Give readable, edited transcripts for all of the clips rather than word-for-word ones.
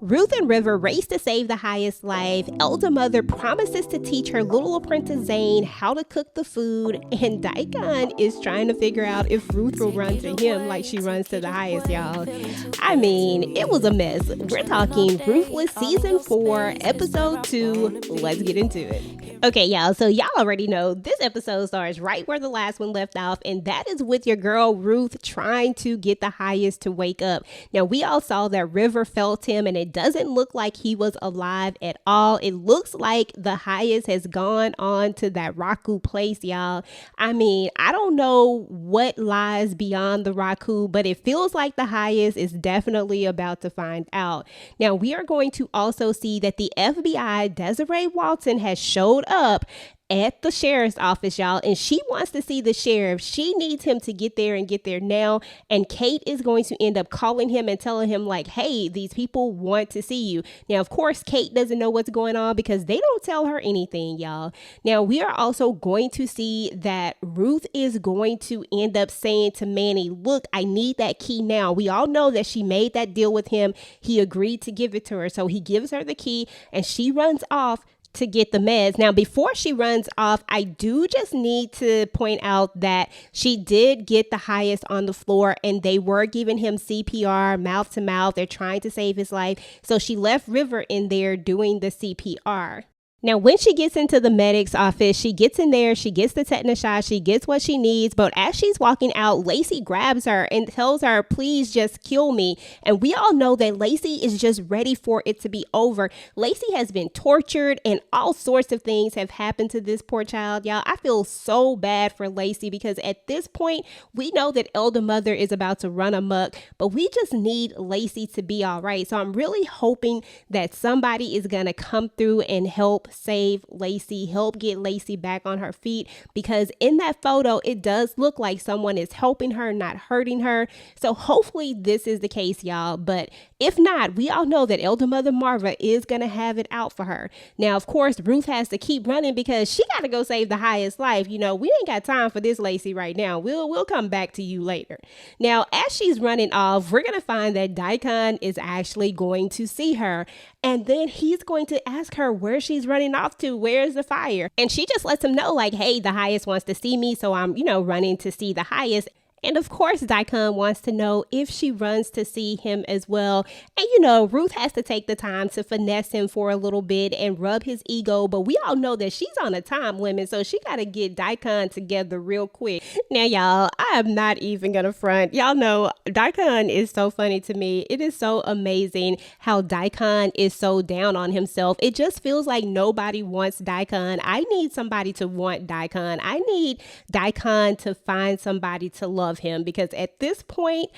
Ruth and River race to save the highest life. Elder Mother promises to teach her little apprentice Zane how to cook the food, and Daikon is trying to figure out if Ruth will run to him like she runs to the highest, y'all. I mean, it was a mess. We're talking Ruthless Season 4, Episode 2. Let's get into it. Okay, y'all, so y'all already know this episode starts right where the last one left off, and that is with your girl Ruth trying to get the highest to wake up. Now, we all saw that River felt him, and it doesn't look like he was alive at all. It looks like the highest has gone on to that Raku place, y'all. I mean, I don't know what lies beyond the Raku, but it feels like the highest is definitely about to find out. Now, we are going to also see that the FBI, Desiree Walton, has showed up at the sheriff's office, y'all, and she wants to see the sheriff. She needs him to get there and get there now, and Kate is going to end up calling him and telling him like, hey, these people want to see you. Now, of course, Kate doesn't know what's going on because they don't tell her anything, y'all. Now, we are also going to see that Ruth is going to end up saying to Manny, look, I need that key now. We all know that she made that deal with him. He agreed to give it to her, so he gives her the key and she runs off to get the meds. Now, before she runs off, I do just need to point out that she did get the highest on the floor and they were giving him CPR, mouth to mouth. They're trying to save his life. So she left River in there doing the CPR. Now, when she gets into the medic's office, she gets in there, she gets the tetanus shot, she gets what she needs. But as she's walking out, Lacey grabs her and tells her, please just kill me. And we all know that Lacey is just ready for it to be over. Lacey has been tortured and all sorts of things have happened to this poor child. Y'all, I feel so bad for Lacey because at this point, we know that Elder Mother is about to run amok, but we just need Lacey to be all right. So I'm really hoping that somebody is going to come through and help save Lacey, help get Lacey back on her feet, because in that photo it does look like someone is helping her, not hurting her. So hopefully this is the case, y'all, but if not, we all know that Elder Mother Marva is gonna have it out for her. Now, of course, Ruth has to keep running because she got to go save the highest life. You know, we ain't got time for this, Lacey, right now. We'll come back to you later. Now, as she's running off, we're gonna find that Daikon is actually going to see her, and then he's going to ask her where she's running off to, where's the fire? And she just lets him know like, hey, the highest wants to see me, so I'm, running to see the highest. And of course, Daikon wants to know if she runs to see him as well. And Ruth has to take the time to finesse him for a little bit and rub his ego. But we all know that she's on a time limit, so she got to get Daikon together real quick. Now, y'all, I am not even going to front. Y'all know Daikon is so funny to me. It is so amazing how Daikon is so down on himself. It just feels like nobody wants Daikon. I need somebody to want Daikon. I need Daikon to find somebody to love him, because at this point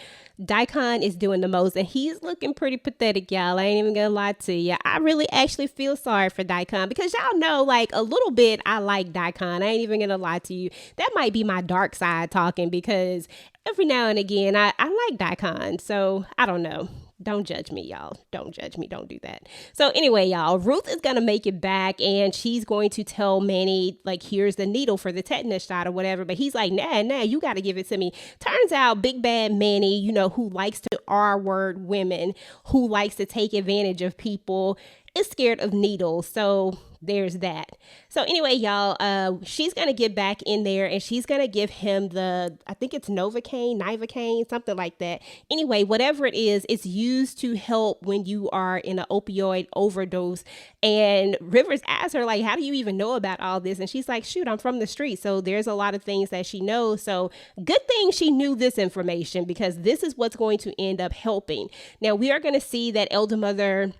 Daikon is doing the most and he's looking pretty pathetic, y'all. I ain't even gonna lie to you. I really actually feel sorry for Daikon because y'all know, like, a little bit I like Daikon. I ain't even gonna lie to you. That might be my dark side talking, because every now and again I like Daikon. So I don't know. Don't judge me, y'all. Don't judge me. Don't do that. So anyway, y'all, Ruth is going to make it back and she's going to tell Manny, like, here's the needle for the tetanus shot or whatever. But he's like, nah, you got to give it to me. Turns out big bad Manny, who likes to R-word women, who likes to take advantage of people, is scared of needles. So there's that. So anyway, y'all, she's going to get back in there and she's going to give him I think it's Novocaine, something like that. Anyway, whatever it is, it's used to help when you are in an opioid overdose. And Rivers asks her, like, how do you even know about all this? And she's like, shoot, I'm from the street. So there's a lot of things that she knows. So good thing she knew this information, because this is what's going to end up helping. Now, we are going to see that Elder Mother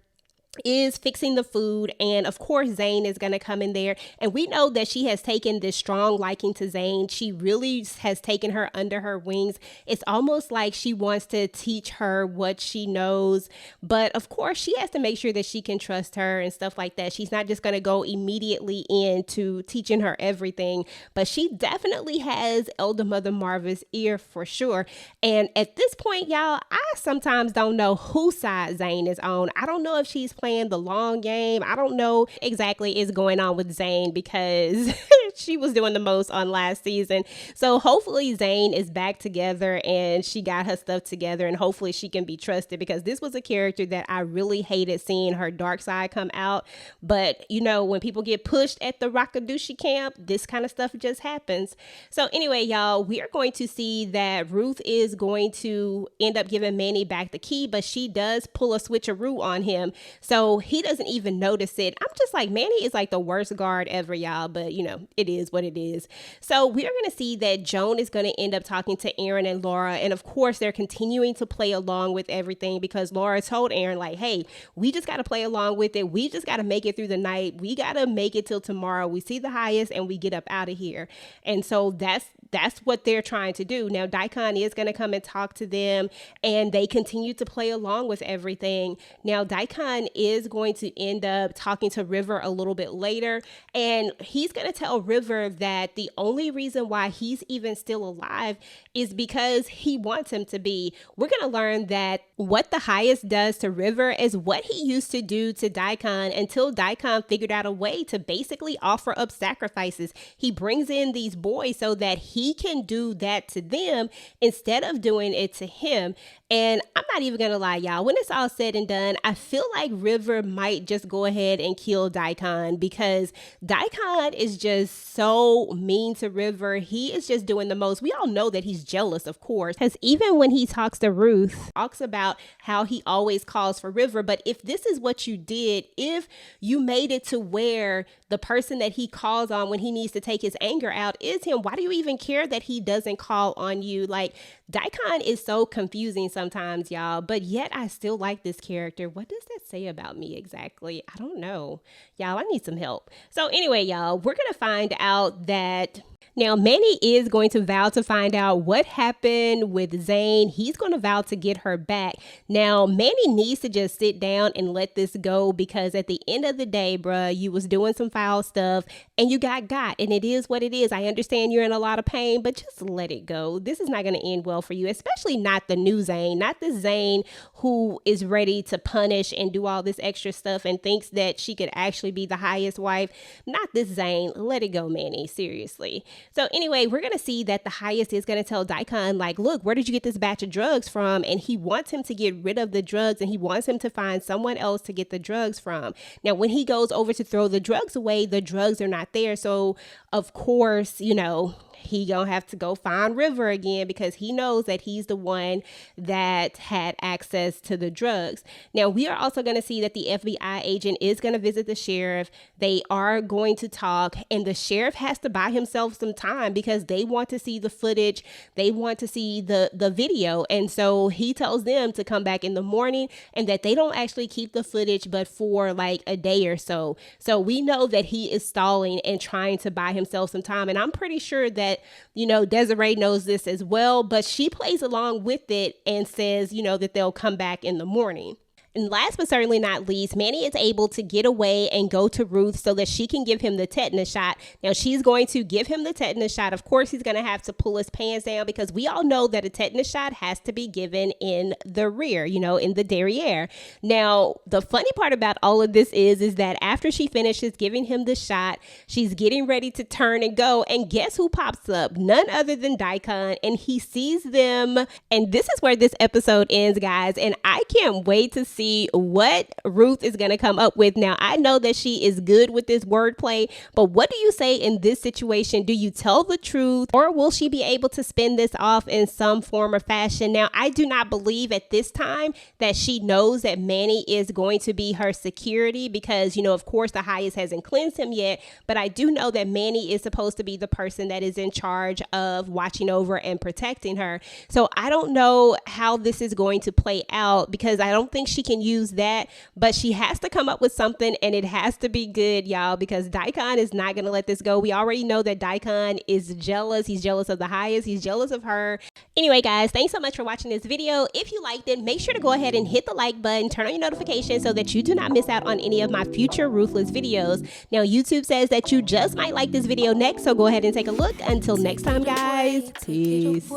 is fixing the food, and of course Zane is going to come in there, and we know that she has taken this strong liking to Zane. She really has taken her under her wings. It's almost like she wants to teach her what she knows, but of course she has to make sure that she can trust her and stuff like that. She's not just going to go immediately into teaching her everything, but she definitely has Elder Mother Marva's ear for sure. And at this point, y'all, I sometimes don't know whose side Zane is on. I don't know if she's playing the long game. I don't know exactly is going on with Zane because she was doing the most on last season. So hopefully Zane is back together and she got her stuff together, and hopefully she can be trusted, because this was a character that I really hated seeing her dark side come out. But you know, when people get pushed at the Rakudushi camp, this kind of stuff just happens. So anyway, y'all, we are going to see that Ruth is going to end up giving Manny back the key, but she does pull a switcheroo on him, so he doesn't even notice it. I'm just like, Manny is like the worst guard ever, y'all, but you know, it is what it is. So we are going to see that Joan is going to end up talking to Aaron and Laura, and of course they're continuing to play along with everything, because Laura told Aaron like, hey, we just got to play along with it. We just got to make it through the night. We got to make it till tomorrow. We see the highest and we get up out of here. And so that's what they're trying to do. Now, Daikon is going to come and talk to them, and they continue to play along with everything. Now, Daikon is going to end up talking to River a little bit later, and he's going to tell River that the only reason why he's even still alive is because he wants him to be. We're going to learn that what the highest does to River is what he used to do to Daikon until Daikon figured out a way to basically offer up sacrifices. He brings in these boys so that he can do that to them instead of doing it to him. And I'm not even gonna lie, y'all, when it's all said and done, I feel like River might just go ahead and kill Daikon, because Daikon is just so mean to River. He is just doing the most. We all know that he's jealous, of course, because even when he talks to Ruth, talks about how he always calls for River. But if this is what you did, if you made it to where the person that he calls on when he needs to take his anger out is him, why do you even care that he doesn't call on you? Like, Daikon is so confusing sometimes, y'all, but yet I still like this character. What does that say about me exactly? I don't know. Y'all, I need some help. So anyway, y'all, we're going to find out that now Manny is going to vow to find out what happened with Zane. He's going to vow to get her back. Now, Manny needs to just sit down and let this go, because at the end of the day, bruh, you was doing some foul stuff and you got, and it is what it is. I understand you're in a lot of pain, but just let it go. This is not going to end well for you, especially not the new Zane, not the Zane who is ready to punish and do all this extra stuff and thinks that she could actually be the highest wife. Not this Zane. Let it go, Manny. Seriously. So anyway, we're going to see that the highest is going to tell Daikon, like, look, where did you get this batch of drugs from? And he wants him to get rid of the drugs, and he wants him to find someone else to get the drugs from. Now, when he goes over to throw the drugs away, the drugs are not there. So of course, you know, he gonna have to go find River again, because he knows that he's the one that had access to the drugs. Now, we are also going to see that the FBI agent is going to visit the sheriff. They are going to talk, and the sheriff has to buy himself some time because they want to see the footage. They want to see the video. And so he tells them to come back in the morning, and that they don't actually keep the footage, but for like a day or so. So we know that he is stalling and trying to buy himself some time. And I'm pretty sure that, you know, Desiree knows this as well, but she plays along with it and says, you know, that they'll come back in the morning. And last but certainly not least, Manny is able to get away and go to Ruth so that she can give him the tetanus shot. Now, she's going to give him the tetanus shot. Of course, he's going to have to pull his pants down, because we all know that a tetanus shot has to be given in the rear, you know, in the derriere. Now, the funny part about all of this is that after she finishes giving him the shot, she's getting ready to turn and go. And guess who pops up? None other than Daikon. And he sees them. And this is where this episode ends, guys. And I can't wait to see what Ruth is going to come up with. Now, I know that she is good with this wordplay, but what do you say in this situation? Do you tell the truth, or will she be able to spin this off in some form or fashion? Now, I do not believe at this time that she knows that Manny is going to be her security, because, you know, of course, the highest hasn't cleansed him yet, but I do know that Manny is supposed to be the person that is in charge of watching over and protecting her. So I don't know how this is going to play out, because I don't think she can use that, but she has to come up with something, and it has to be good, y'all, because Daikon is not going to let this go. We already know that Daikon is jealous. He's jealous of the highest. He's jealous of her. Anyway, guys, thanks so much for watching this video. If you liked it, make sure to go ahead and hit the like button, turn on your notifications so that you do not miss out on any of my future Ruthless videos. Now, YouTube says that you just might like this video next, so go ahead and take a look. Until next time, guys, peace.